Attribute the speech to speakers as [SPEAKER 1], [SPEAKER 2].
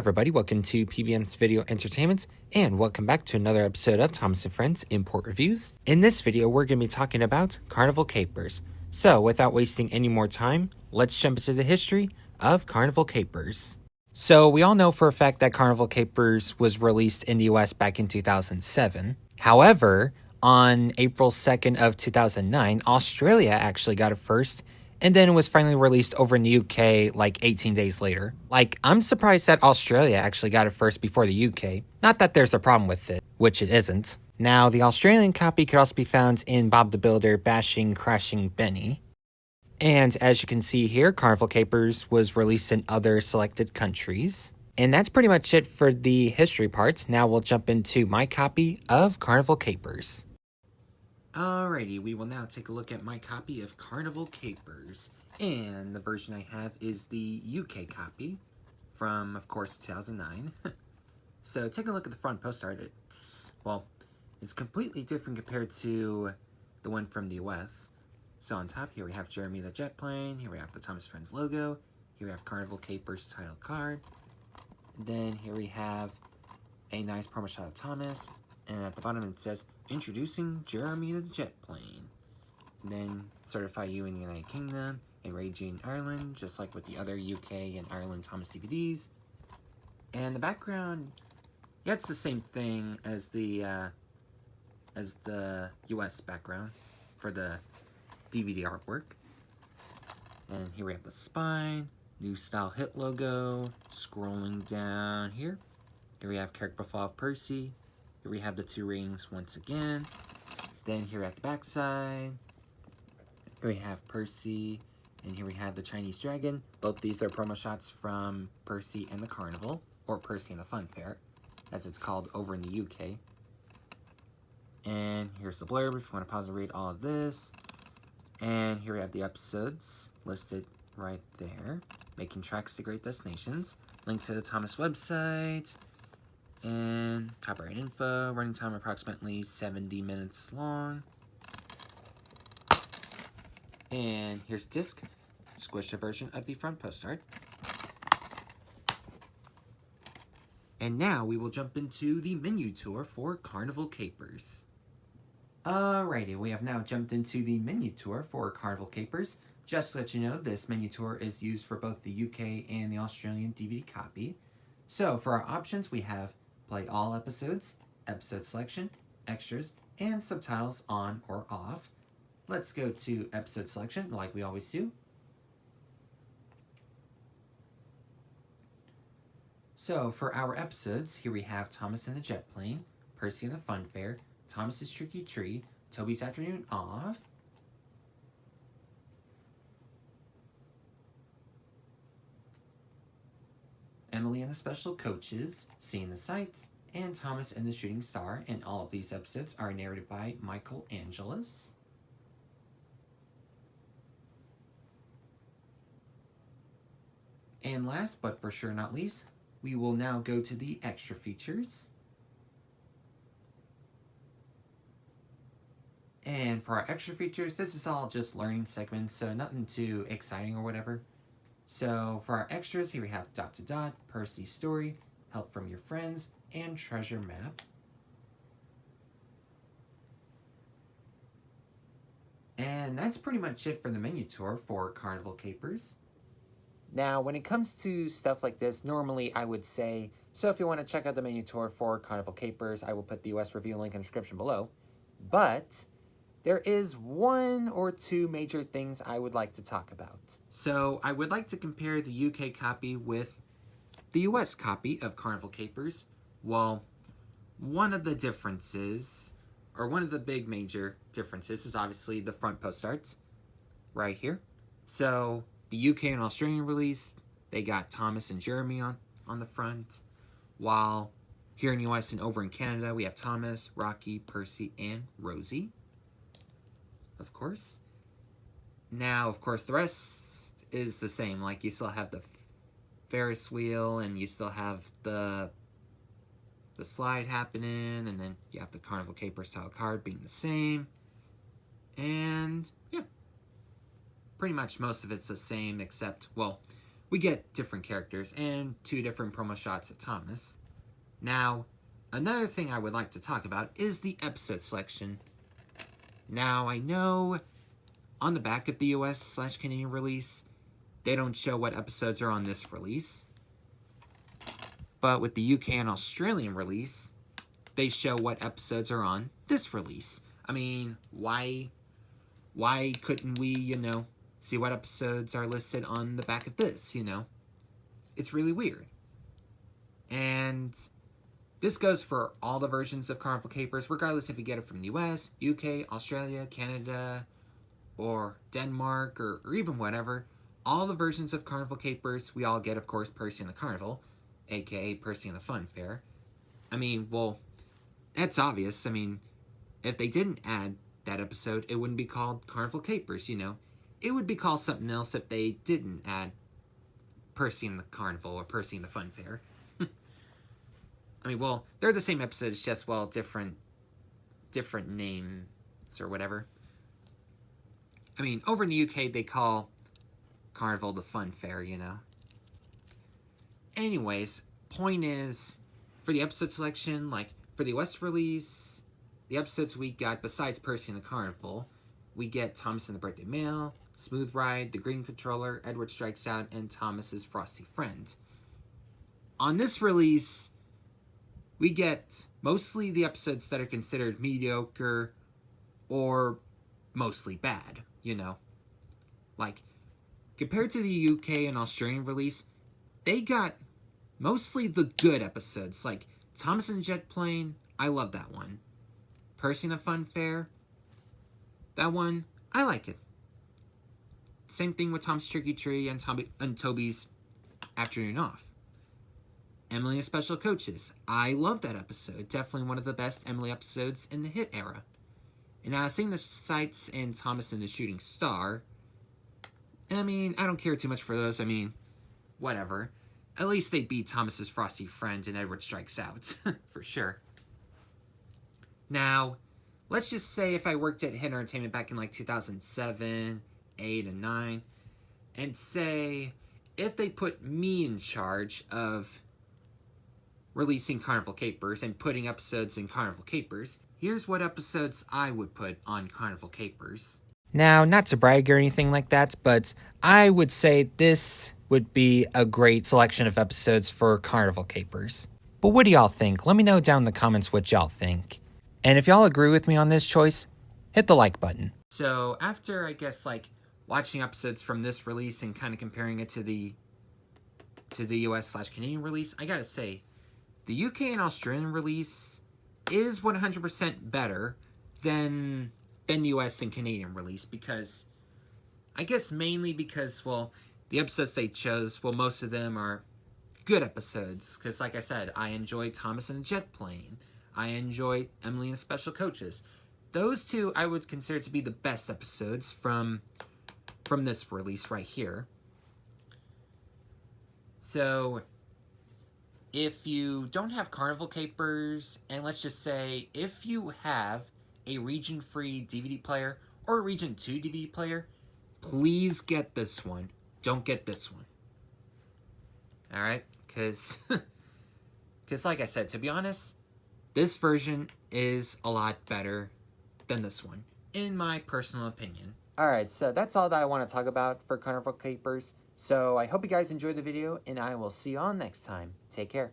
[SPEAKER 1] everybody, welcome to PBM's Video Entertainment, and welcome back to another episode of Thomas & Friends Import Reviews. In this video, we're going to be talking about Carnival Capers. So, without wasting any more time, let's jump into the history of Carnival Capers. So, we all know for a fact that Carnival Capers was released in the US back in 2007. However, on April 2nd of 2009, Australia actually got it first, and then it was finally released over in the UK like 18 days later. Like, I'm surprised that Australia actually got it first before the UK. Not that there's a problem with it, which it isn't. Now, the Australian copy could also be found in Bob the Builder Bashing Crashing Benny. And as you can see here, Carnival Capers was released in other selected countries. And that's pretty much it for the history part. Now we'll jump into my copy of Carnival Capers. Alrighty, we will now take a look at my copy of Carnival Capers. And the version I have is the UK copy from, of course, 2009. So take a look at the front post art. It's completely different compared to the one from the US. So on top, here we have Jeremy the jet plane. Here we have the Thomas Friends logo. Here we have Carnival Capers title card. And then here we have a nice promo shot of Thomas. And at the bottom it says, "Introducing Jeremy the jet plane." And then certify you in the United Kingdom and Raging Ireland, just like with the other UK and Ireland Thomas DVDs. And the background, yeah, it's the same thing as the US background for the DVD artwork. And here we have the spine, new style hit logo, scrolling down here. Here we have character profile of Percy. Here we have the two rings once again. Then here at the back side, here we have Percy, and here we have the Chinese dragon. Both these are promo shots from Percy and the Carnival, or Percy and the Fun Fair, as it's called over in the UK. And here's the blurb if you want to pause and read all of this. And here we have the episodes listed right there. Making tracks to great destinations. Link to the Thomas website. And copyright info, running time approximately 70 minutes long. And here's disc, squished version of the front post art. And now we will jump into the menu tour for Carnival Capers. Alrighty, we have now jumped into the menu tour for Carnival Capers. Just to let you know, this menu tour is used for both the UK and the Australian DVD copy. So for our options, we have play all episodes, episode selection, extras, and subtitles on or off. Let's go to episode selection like we always do. So for our episodes, here we have Thomas and the Jet Plane, Percy and the Fun Fair, Thomas's Tricky Tree, Toby's Afternoon Off, Emily and the Special Coaches, Seeing the Sights, and Thomas and the Shooting Star, and all of these episodes are narrated by Michael Angelis. And last, but for sure not least, we will now go to the extra features. And for our extra features, this is all just learning segments, so nothing too exciting or whatever. So for our extras, here we have ... Percy's story, help from your friends, and treasure map. And that's pretty much it for the menu tour for Carnival Capers. Now, when it comes to stuff like this, normally I would say, so if you want to check out the menu tour for Carnival Capers, I will put the US review link in the description below. But there is one or two major things I would like to talk about. So I would like to compare the UK copy with the US copy of Carnival Capers. Well, one of the differences, or one of the big major differences, is obviously the front post art right here. So the UK and Australian release, they got Thomas and Jeremy on the front, while here in the US and over in Canada, we have Thomas, Rocky, Percy, and Rosie. Of course. Now, of course, the rest is the same. Like, you still have the Ferris wheel, and you still have the slide happening, and then you have the Carnival Capers style card being the same. And, yeah. Pretty much most of it's the same, except, well, we get different characters and 2 different promo shots of Thomas. Now, another thing I would like to talk about is the episode selection. Now, I know on the back of the US/Canadian release, they don't show what episodes are on this release. But with the UK and Australian release, they show what episodes are on this release. I mean, why couldn't we, see what episodes are listed on the back of this, It's really weird. And this goes for all the versions of Carnival Capers, regardless if you get it from the US, UK, Australia, Canada, or Denmark, or even whatever. All the versions of Carnival Capers, we all get, of course, Percy and the Carnival, aka Percy and the Fun Fair. I mean, well, that's obvious. I mean, if they didn't add that episode, it wouldn't be called Carnival Capers, It would be called something else if they didn't add Percy and the Carnival or Percy and the Fun Fair. I mean, well, they're the same episode, it's just, well, different names or whatever. I mean, over in the UK, they call Carnival the Fun Fair, Anyways, point is, for the episode selection, like, for the US release, the episodes we got, besides Percy and the Carnival, we get Thomas and the Birthday Mail, Smooth Ride, The Green Controller, Edward Strikes Out, and Thomas's Frosty Friend. On this release, we get mostly the episodes that are considered mediocre or mostly bad, Like, compared to the UK and Australian release, they got mostly the good episodes, like Thomas and the Jet Plane, I love that one. Percy and the Fun Fair, that one, I like it. Same thing with Tom's Tricky Tree and Toby's Afternoon Off. Emily and Special Coaches, I love that episode. Definitely one of the best Emily episodes in the hit era. And Seeing the Sights and Thomas and the Shooting Star, I mean, I don't care too much for those. I mean, whatever. At least they beat Thomas's Frosty Friend and Edward Strikes Out, for sure. Now, let's just say if I worked at Hit Entertainment back in like 2007, 8, and 9, and say if they put me in charge of releasing Carnival Capers and putting episodes in Carnival Capers, here's what episodes I would put on Carnival Capers. Now, not to brag or anything like that, but I would say this would be a great selection of episodes for Carnival Capers. But what do y'all think? Let me know down in the comments what y'all think. And if y'all agree with me on this choice, hit the like button. So after, I guess, like, watching episodes from this release and kind of comparing it to the US/Canadian release, I gotta say, the UK and Australian release is 100% better than US and Canadian release, because, I guess mainly because, well, the episodes they chose, well, most of them are good episodes, because, like I said, I enjoy Thomas and the Jet Plane. I enjoy Emily and Special Coaches. Those two I would consider to be the best episodes from this release right here. So, if you don't have Carnival Capers, and let's just say if you have a region-free DVD player or a Region 2 DVD player, please get this one. Don't get this one. Alright? Because like I said, to be honest, this version is a lot better than this one, in my personal opinion. Alright, so that's all that I want to talk about for Carnival Capers. So I hope you guys enjoyed the video, and I will see you all next time. Take care.